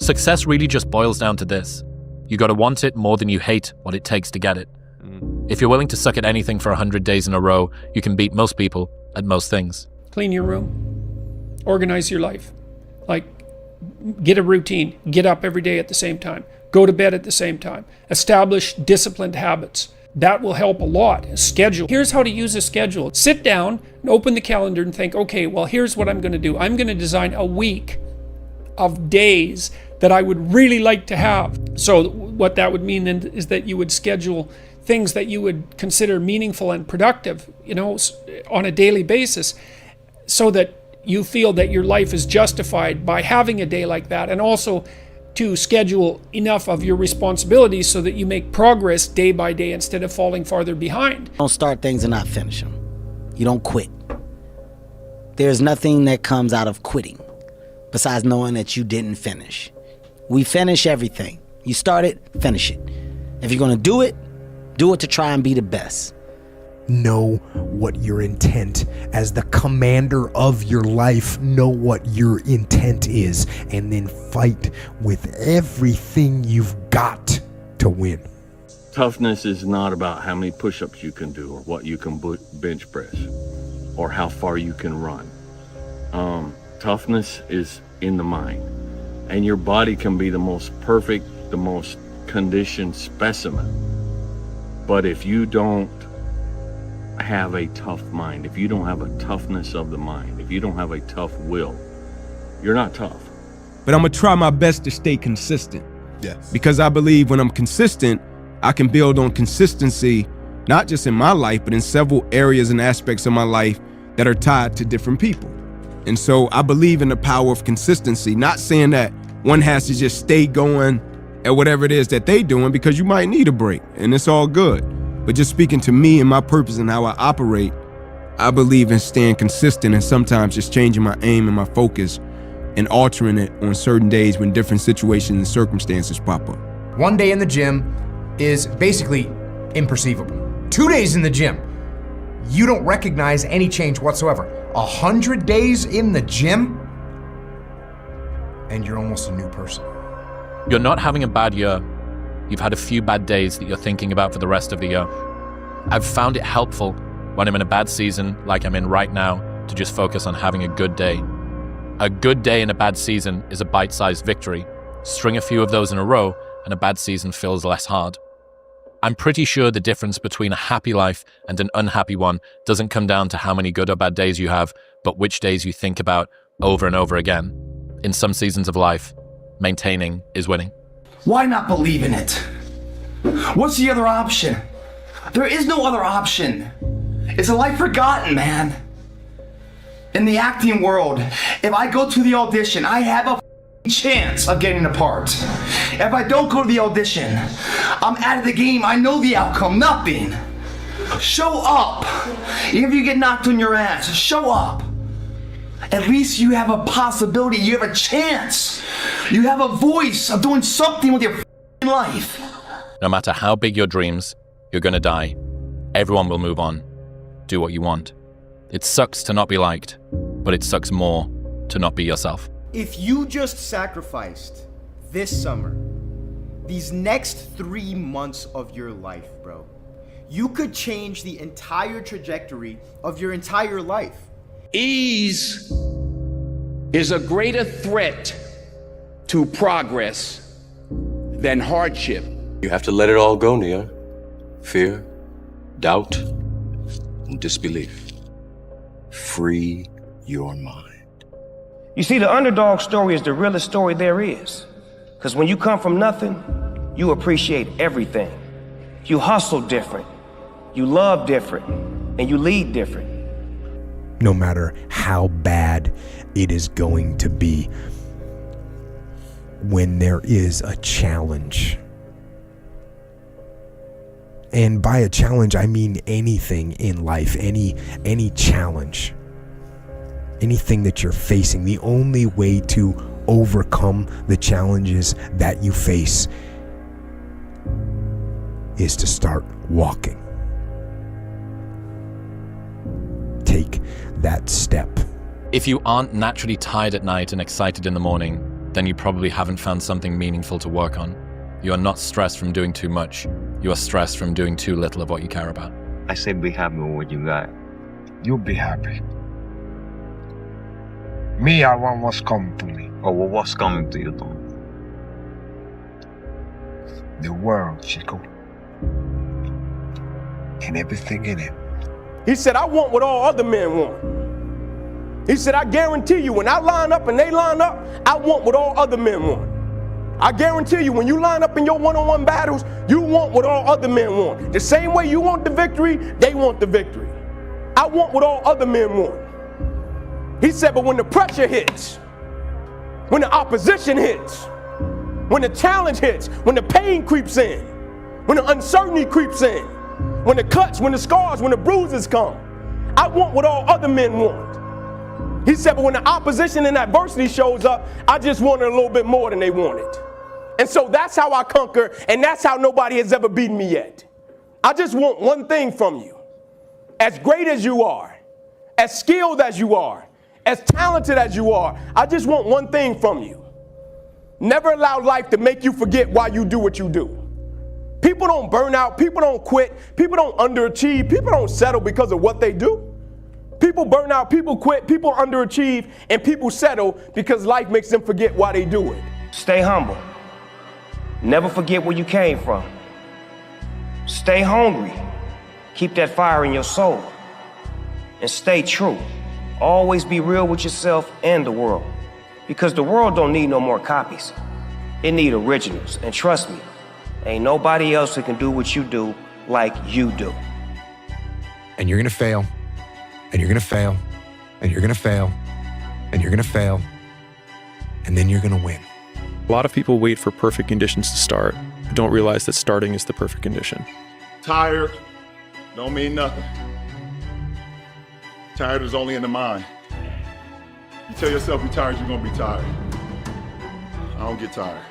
Success really just boils down to this. You gotta want it more than you hate what it takes to get it. If you're willing to suck at anything for 100 days in a row, you can beat most people at most things. Clean your room. Organize your life. Like, get a routine. Get up every day at the same time. Go to bed at the same time. Establish disciplined habits. That will help a lot. A schedule. Here's how to use a schedule. Sit down and open the calendar and think, okay, well, here's what I'm going to do. I'm going to design a week of days that I would really like to have. So what that would mean then is that you would schedule things that you would consider meaningful and productive, on a daily basis, so that you feel that your life is justified by having a day like that, and also to schedule enough of your responsibilities so that you make progress day by day instead of falling farther behind. Don't start things and not finish them. You don't quit. There's nothing that comes out of quitting besides knowing that you didn't finish. We finish everything. You start it, finish it. If you're gonna do it to try and be the best. Know what your intent, as the commander of your life, know what your intent is, and then fight with everything you've got to win. Toughness is not about how many push-ups you can do or what you can bench press or how far you can run. Toughness is in the mind, and your body can be the most perfect, the most conditioned specimen. But if you don't have a tough mind, if you don't have a toughness of the mind, if you don't have a tough will, you're not tough. But I'm gonna try my best to stay consistent. Yes. Because I believe when I'm consistent, I can build on consistency, not just in my life, but in several areas and aspects of my life that are tied to different people. And so I believe in the power of consistency, not saying that one has to just stay going at whatever it is that they doing, because you might need a break and it's all good. But just speaking to me and my purpose and how I operate, I believe in staying consistent and sometimes just changing my aim and my focus and altering it on certain days when different situations and circumstances pop up. One day in the gym is basically imperceivable. 2 days in the gym, you don't recognize any change whatsoever. 100 days in the gym, and you're almost a new person. You're not having a bad year. You've had a few bad days that you're thinking about for the rest of the year. I've found it helpful when I'm in a bad season, like I'm in right now, to just focus on having a good day. A good day in a bad season is a bite-sized victory. String a few of those in a row, and a bad season feels less hard. I'm pretty sure the difference between a happy life and an unhappy one doesn't come down to how many good or bad days you have, but which days you think about over and over again. In some seasons of life, maintaining is winning. Why not believe in it? What's the other option? There is no other option. It's a life forgotten, man. In the acting world, if I go to the audition, I have a chance of getting a part. If I don't go to the audition, I'm out of the game. I know the outcome, nothing. Show up. Even if you get knocked on your ass, show up. At least you have a possibility, you have a chance. You have a voice of doing something with your life. No matter how big your dreams, you're gonna die. Everyone will move on. Do what you want. It sucks to not be liked, but it sucks more to not be yourself. If you just sacrificed this summer, these next 3 months of your life, bro, you could change the entire trajectory of your entire life. Ease is a greater threat to progress than hardship. You have to let it all go, Nia. Fear, doubt, and disbelief. Free your mind. You see, the underdog story is the realest story there is. Because when you come from nothing, you appreciate everything. You hustle different, you love different, and you lead different. No matter how bad it is going to be, when there is a challenge, and by a challenge I mean anything in life, any challenge, anything that you're facing, the only way to overcome the challenges that you face is to start walking. Take that step. If you aren't naturally tired at night and excited in the morning, then you probably haven't found something meaningful to work on. You are not stressed from doing too much. You are stressed from doing too little of what you care about. I say be happy with what you got. You'll be happy. Me, I want what's coming to me. Oh, well, what's coming to you, Tom? The world, Chico. And everything in it. He said, I want what all other men want. He said, I guarantee you, when I line up and they line up, I want what all other men want. I guarantee you, when you line up in your one-on-one battles, you want what all other men want. The same way you want the victory, they want the victory. I want what all other men want. He said, but when the pressure hits, when the opposition hits, when the challenge hits, when the pain creeps in, when the uncertainty creeps in, when the cuts, when the scars, when the bruises come, I want what all other men want. He said, but when the opposition and adversity shows up, I just want it a little bit more than they wanted. And so that's how I conquer, and that's how nobody has ever beaten me yet. I just want one thing from you. As great as you are, as skilled as you are, as talented as you are, I just want one thing from you. Never allow life to make you forget why you do what you do. People don't burn out, people don't quit, people don't underachieve, people don't settle because of what they do. People burn out, people quit, people underachieve, and people settle because life makes them forget why they do it. Stay humble. Never forget where you came from. Stay hungry. Keep that fire in your soul. And stay true. Always be real with yourself and the world. Because the world don't need no more copies. It need originals. And trust me, ain't nobody else that can do what you do like you do. And you're gonna fail, and you're gonna fail, and you're gonna fail, and you're gonna fail, and then you're gonna win. A lot of people wait for perfect conditions to start, but don't realize that starting is the perfect condition. Tired don't mean nothing. Tired is only in the mind. You tell yourself you're tired, you're gonna be tired. I don't get tired.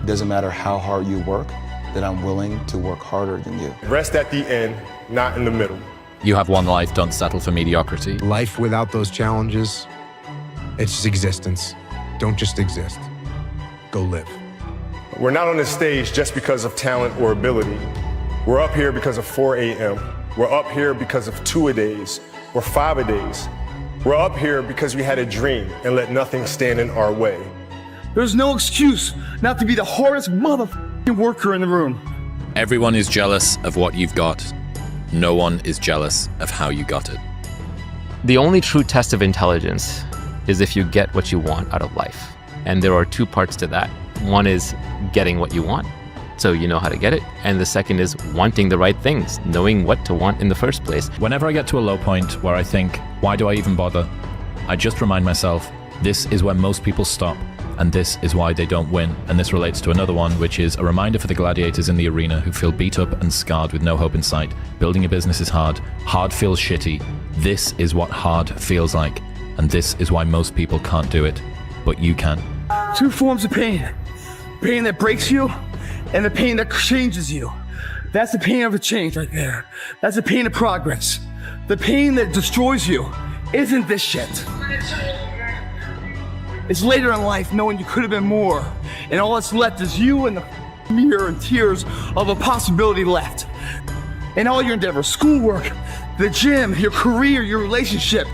It doesn't matter how hard you work, that I'm willing to work harder than you. Rest at the end, not in the middle. You have one life, don't settle for mediocrity. Life without those challenges, it's just existence. Don't just exist. Go live. We're not on this stage just because of talent or ability. We're up here because of 4 a.m. We're up here because of 2-a-days or 5-a-days. We're up here because we had a dream and let nothing stand in our way. There's no excuse not to be the hardest motherfucking worker in the room. Everyone is jealous of what you've got. No one is jealous of how you got it. The only true test of intelligence is if you get what you want out of life. And there are two parts to that. One is getting what you want, so you know how to get it. And the second is wanting the right things, knowing what to want in the first place. Whenever I get to a low point where I think, why do I even bother? I just remind myself, this is where most people stop, and this is why they don't win. And this relates to another one, which is a reminder for the gladiators in the arena who feel beat up and scarred with no hope in sight. Building a business is hard. Hard feels shitty. This is what hard feels like. And this is why most people can't do it, but you can. Two forms of pain. Pain that breaks you and the pain that changes you. That's the pain of a change right there. That's the pain of progress. The pain that destroys you isn't this shit. It's later in life knowing you could have been more, and all that's left is you and the mirror and tears of a possibility left. And all your endeavors, schoolwork, the gym, your career, your relationship,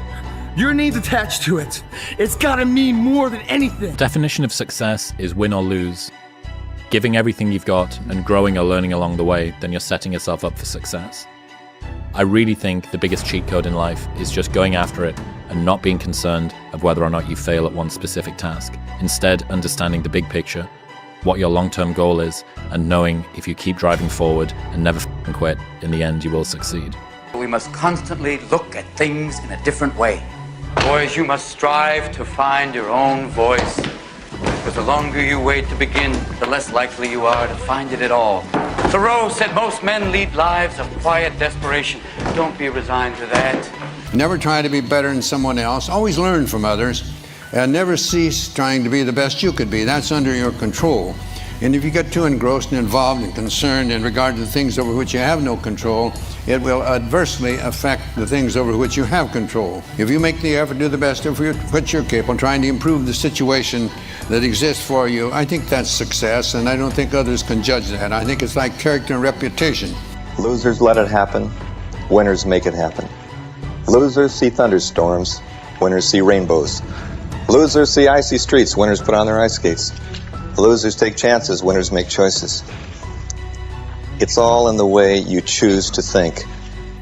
your name's attached to it. It's gotta mean more than anything. Definition of success is win or lose. Giving everything you've got and growing or learning along the way, then you're setting yourself up for success. I really think the biggest cheat code in life is just going after it and not being concerned of whether or not you fail at one specific task. Instead, understanding the big picture, what your long-term goal is, and knowing if you keep driving forward and never f***ing quit, in the end you will succeed. We must constantly look at things in a different way. Boys, you must strive to find your own voice. Because the longer you wait to begin, the less likely you are to find it at all. Thoreau said most men lead lives of quiet desperation. Don't be resigned to that. Never try to be better than someone else. Always learn from others. And never cease trying to be the best you could be. That's under your control. And if you get too engrossed and involved and concerned in regard to the things over which you have no control, it will adversely affect the things over which you have control. If you make the effort to do the best of which you're capable, trying to improve the situation that exists for you, I think that's success, and I don't think others can judge that. I think it's like character and reputation. Losers let it happen. Winners make it happen. Losers see thunderstorms. Winners see rainbows. Losers see icy streets. Winners put on their ice skates. Losers take chances. Winners make choices. It's all in the way you choose to think.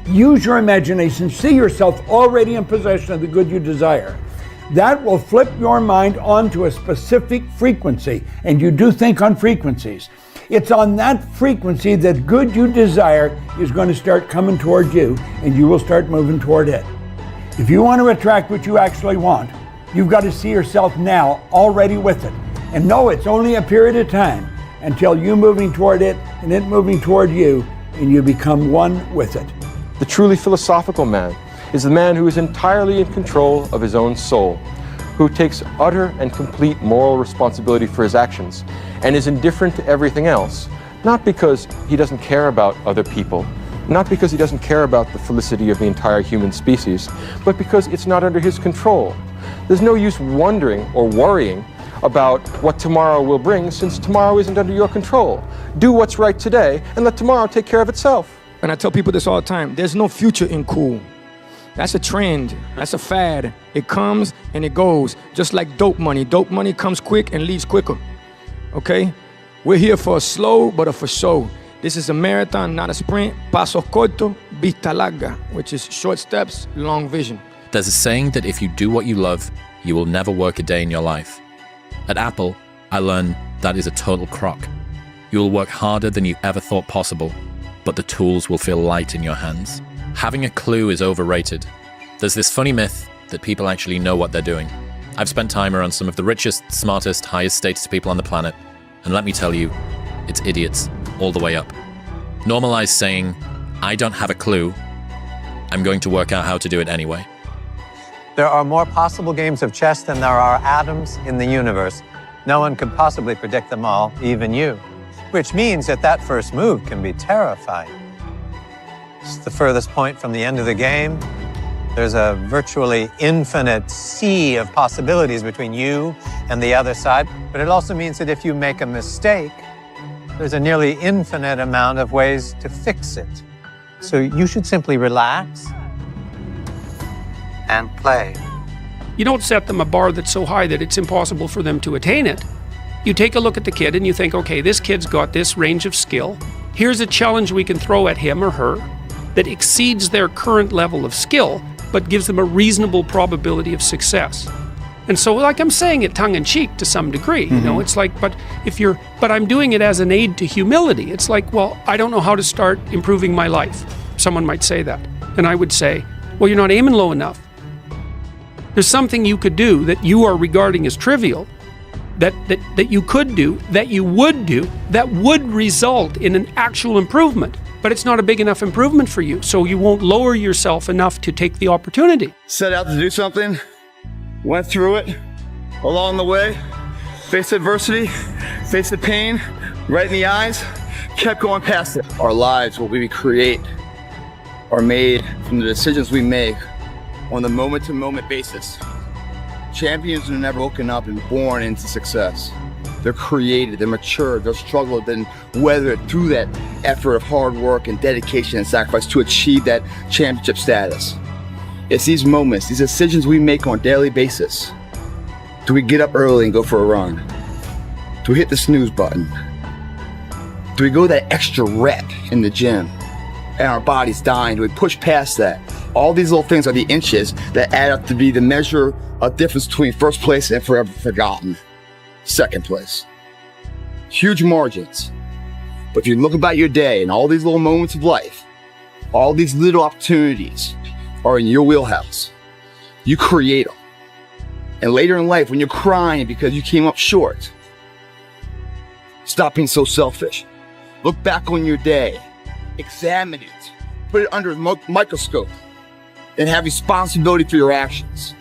Use your imagination. See yourself already in possession of the good you desire. That will flip your mind onto a specific frequency, and you do think on frequencies. It's on that frequency that good you desire is going to start coming toward you, and you will start moving toward it. If you want to attract what you actually want, you've got to see yourself now already with it. And know it's only a period of time until you moving toward it and it moving toward you, and you become one with it. The truly philosophical man is the man who is entirely in control of his own soul, who takes utter and complete moral responsibility for his actions and is indifferent to everything else, not because he doesn't care about other people, not because he doesn't care about the felicity of the entire human species, but because it's not under his control. There's no use wondering or worrying about what tomorrow will bring, since tomorrow isn't under your control. Do what's right today and let tomorrow take care of itself. And I tell people this all the time, there's no future in cool. That's a trend, that's a fad. It comes and it goes, just like dope money. Dope money comes quick and leaves quicker, okay? We're here for a slow, but a for show. This is a marathon, not a sprint. Pasos corto, vista larga, which is short steps, long vision. There's a saying that if you do what you love, you will never work a day in your life. At Apple, I learned that is a total crock. You will work harder than you ever thought possible, but the tools will feel light in your hands. Having a clue is overrated. There's this funny myth that people actually know what they're doing. I've spent time around some of the richest, smartest, highest status people on the planet, and let me tell you, it's idiots all the way up. Normalize saying, I don't have a clue, I'm going to work out how to do it anyway. There are more possible games of chess than there are atoms in the universe. No one could possibly predict them all, even you. Which means that that first move can be terrifying. It's the furthest point from the end of the game. There's a virtually infinite sea of possibilities between you and the other side. But it also means that if you make a mistake, there's a nearly infinite amount of ways to fix it. So you should simply relax and play. You don't set them a bar that's so high that it's impossible for them to attain it. You take a look at the kid and you think, okay, this kid's got this range of skill. Here's a challenge we can throw at him or her that exceeds their current level of skill, but gives them a reasonable probability of success. And so, like I'm saying it tongue-in-cheek to some degree, you know, it's like, but I'm doing it as an aid to humility. It's like, well, I don't know how to start improving my life. Someone might say that. And I would say, well, you're not aiming low enough. There's something you could do that you are regarding as trivial, that you could do, that you would do, that would result in an actual improvement. But it's not a big enough improvement for you, so you won't lower yourself enough to take the opportunity. Set out to do something, went through it, along the way, faced adversity, faced the pain, right in the eyes, kept going past it. Our lives, what we create, are made from the decisions we make on the moment-to-moment basis. Champions are never woken up and born into success. They're created, they're matured, they're struggled and weathered through that effort of hard work and dedication and sacrifice to achieve that championship status. It's these moments, these decisions we make on a daily basis. Do we get up early and go for a run? Do we hit the snooze button? Do we go that extra rep in the gym and our body's dying? Do we push past that? All these little things are the inches that add up to be the measure of difference between first place and forever forgotten. Second place. Huge margins. But if you look about your day and all these little moments of life, all these little opportunities are in your wheelhouse. You create them. And later in life, when you're crying because you came up short, stop being so selfish. Look back on your day, examine it, put it under a microscope, and have responsibility for your actions.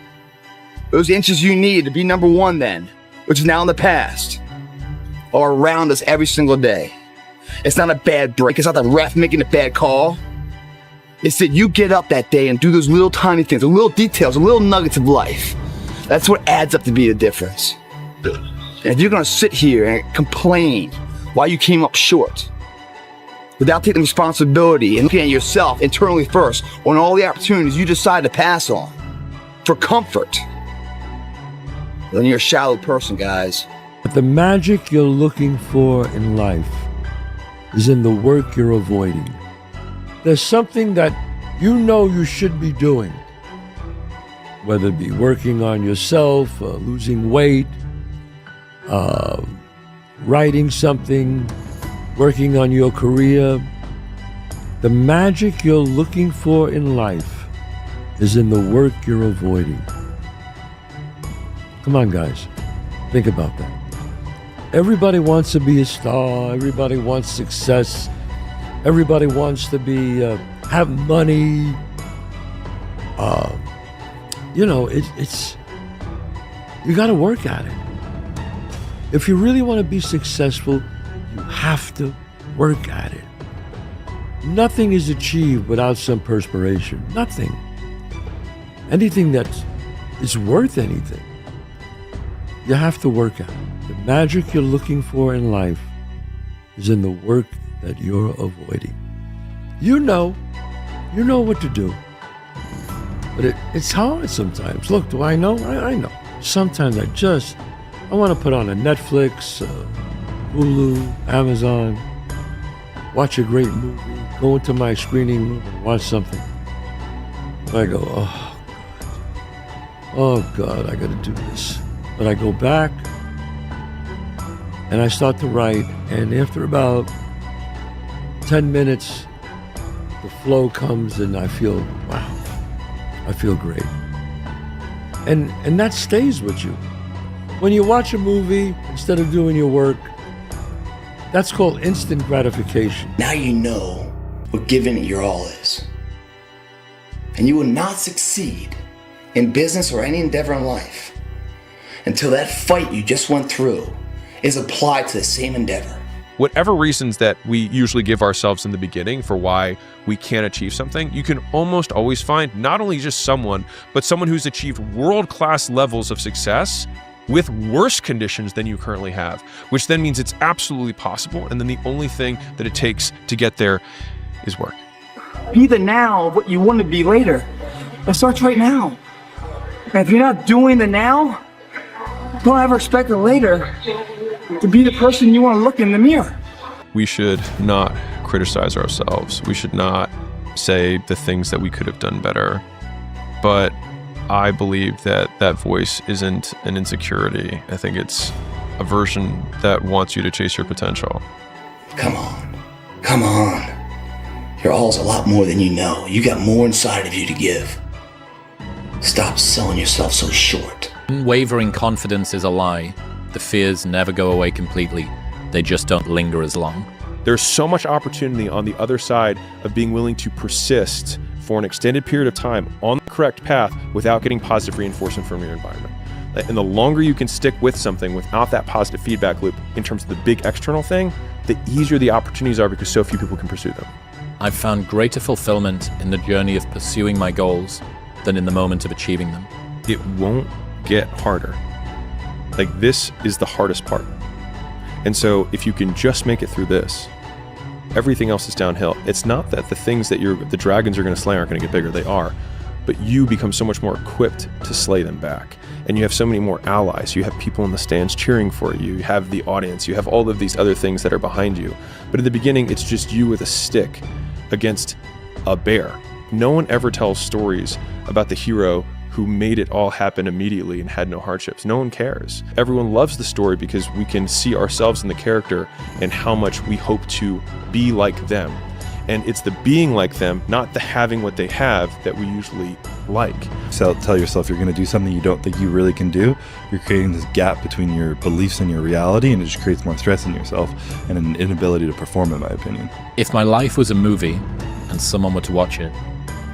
Those inches you need to be number one then, which is now in the past. are around us every single day. It's not a bad break. It's not the ref making a bad call. It's that you get up that day and do those little tiny things, the little details, the little nuggets of life. That's what adds up to be the difference. And if you're gonna sit here and complain why you came up short, without taking responsibility and looking at yourself internally first on all the opportunities you decide to pass on for comfort, then you're a shallow person, guys. But the magic you're looking for in life is in the work you're avoiding. There's something that you know you should be doing, whether it be working on yourself, losing weight, writing something, working on your career. The magic you're looking for in life is in the work you're avoiding. Come on, guys, think about that. Everybody wants to be a star. Everybody wants success. Everybody wants to be have money. It's you got to work at it. If you really want to be successful, you have to work at it. Nothing is achieved without some perspiration. Nothing. Anything that is worth anything, you have to work at it. The magic you're looking for in life is in the work that you're avoiding. You know what to do. But it's hard sometimes. Look, do I know? I know. Sometimes I want to put on a Netflix, Hulu, Amazon, watch a great movie, go into my screening room and watch something. And I go, oh God, I got to do this. But I go back and I start to write, and after about 10 minutes, the flow comes and I feel, wow, I feel great. And that stays with you. When you watch a movie, instead of doing your work, that's called instant gratification. Now you know what giving it your all is. And you will not succeed in business or any endeavor in life until that fight you just went through is applied to the same endeavor. Whatever reasons that we usually give ourselves in the beginning for why we can't achieve something, you can almost always find not only just someone, but someone who's achieved world-class levels of success with worse conditions than you currently have, which then means it's absolutely possible. And then the only thing that it takes to get there is work. Be the now of what you want to be later. That starts right now. And if you're not doing the now, don't ever expect the later to be the person you want to look in the mirror. We should not criticize ourselves. We should not say the things that we could have done better. But I believe that that voice isn't an insecurity. I think it's a version that wants you to chase your potential. Come on. Your all's a lot more than you know. You got more inside of you to give. Stop selling yourself so short. Unwavering confidence is a lie. The fears never go away completely. They just don't linger as long. There's so much opportunity on the other side of being willing to persist for an extended period of time on the correct path without getting positive reinforcement from your environment. And the longer you can stick with something without that positive feedback loop in terms of the big external thing, the easier the opportunities are because so few people can pursue them. I've found greater fulfillment in the journey of pursuing my goals than in the moment of achieving them. It won't get harder. Like, this is the hardest part. And so if you can just make it through this, everything else is downhill. It's not that the things that the dragons are going to slay aren't going to get bigger. They are. But you become so much more equipped to slay them back. And you have so many more allies. You have people in the stands cheering for you. You have the audience. You have all of these other things that are behind you. But in the beginning, it's just you with a stick against a bear. No one ever tells stories about the hero who made it all happen immediately and had no hardships. No one cares. Everyone loves the story because we can see ourselves in the character and how much we hope to be like them. And it's the being like them, not the having what they have, that we usually like. So tell yourself you're going to do something you don't think you really can do. You're creating this gap between your beliefs and your reality, and it just creates more stress in yourself and an inability to perform, in my opinion. If my life was a movie and someone were to watch it,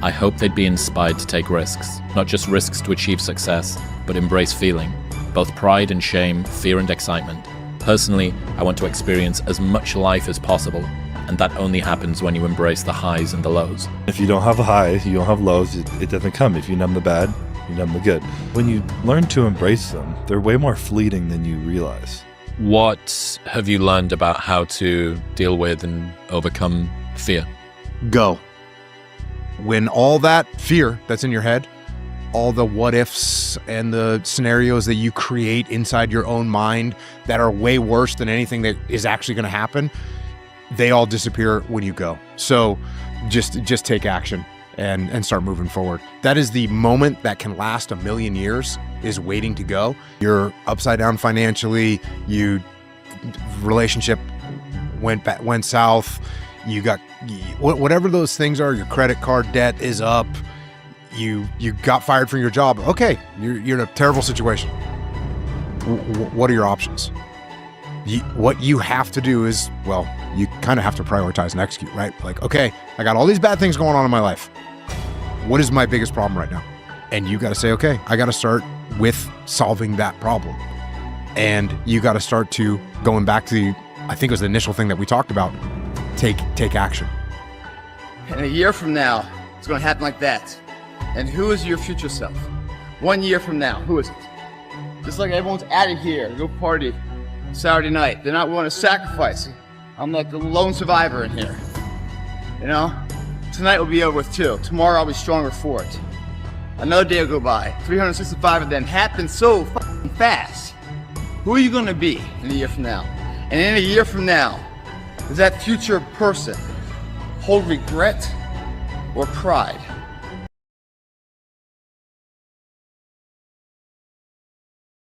I hope they'd be inspired to take risks, not just risks to achieve success, but embrace feeling, both pride and shame, fear and excitement, Personally, I want to experience as much life as possible, and that only happens when you embrace the highs and the lows. If you don't have highs, you don't have lows, it doesn't come. If you numb the bad, you numb the good. When you learn to embrace them, they're way more fleeting than you realize. What have you learned about how to deal with and overcome fear? Go. When all that fear that's in your head, all the what ifs and the scenarios that you create inside your own mind that are way worse than anything that is actually going to happen, they all disappear when you go. So just take action and start moving forward. That is the moment that can last 1,000,000 years, is waiting to go. You're upside down financially, relationship went south, you got whatever those things are, your credit card debt is up, you got fired from your job. Okay, you're in a terrible situation. What are your options? What you have to do is, well, you kind of have to prioritize and execute, right? Like, okay, I got all these bad things going on in my life. What is my biggest problem right now? And you got to say, okay, I got to start with solving that problem. And you got to start to going back to I think it was the initial thing that we talked about, take action. And a year from now, it's going to happen like that. And who is your future self? 1 year from now, who is it? Just like everyone's out of here, go party Saturday night. They're not willing to sacrifice. I'm like the lone survivor in here. You know? Tonight will be over with too. Tomorrow I'll be stronger for it. Another day will go by. 365 of them happen so fast. Who are you going to be in a year from now? And in a year from now, does that future person hold regret or pride?